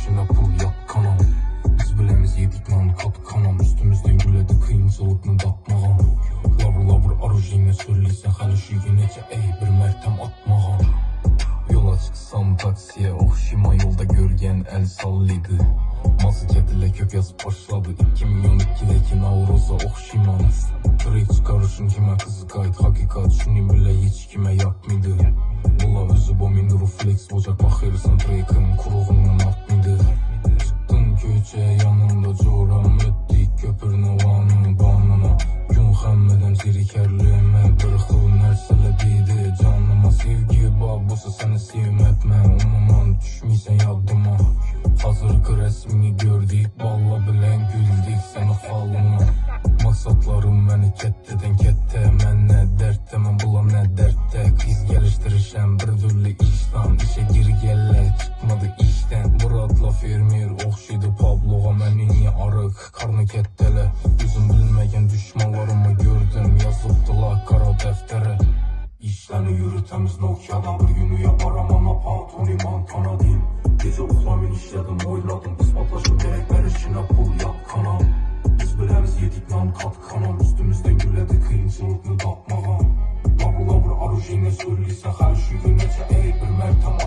içine pul yak kanam. Biz bilemiz yedik lan kat kanam. Üstümüzden güledi kıyımcılıkını tatmağam. Lavur arujine söyleysen halüşüyü nece ey bir mertem atmağam. Yola çıksam taksiye oxşima yolda görgen el sallıydı. Maziketiyle kök yazıp başladı 2012'deki Navroz'a oxşiman. Kırık çıkarışın kime kızı kayıt hakikat şunu bile hiç kime yapmıydı. Bula özü bomin refleks ocak bakırsan trekin kuruğundan artmıydı. Çıktın köçe yanımda coram ettik köpürünü vanın banına. Gün xəmmədəm zirikerliğime bir xıl nərsələ deydi canıma. Sevgi babusu səni sevmətmə umuman düşməysən yadıma. Hazırkı resmini gördük balla bilən güldük sənə xalına. Maksatlarım məni kəttədən kəttə mən nə dərddə mən bulam nə dərddə. Qiz gəlişdirişəm bir türlü işdən işe gir gəllə çıxmadı işdən. Muradla fermer oxşaydı Pabloğa mənin ya arıq karnı kəttələ. Yüzüm bilməyən düşmanlarımı gördüm yazıbdılar kara dəftərə. İşlərini yürütəmiz Nokia'dan bir günü yaparam anapan Tony Montana deyim. Gece uxlamin işlədim oyladım ispatlaşım gerekler işine pul yak kanam. Biz bilemiz yedik lan kat kanam. Üstümüzden güledi kıyımcılıkını tatmağam. Lavur arujine söyleysen halüşüyü nece ey bir mertem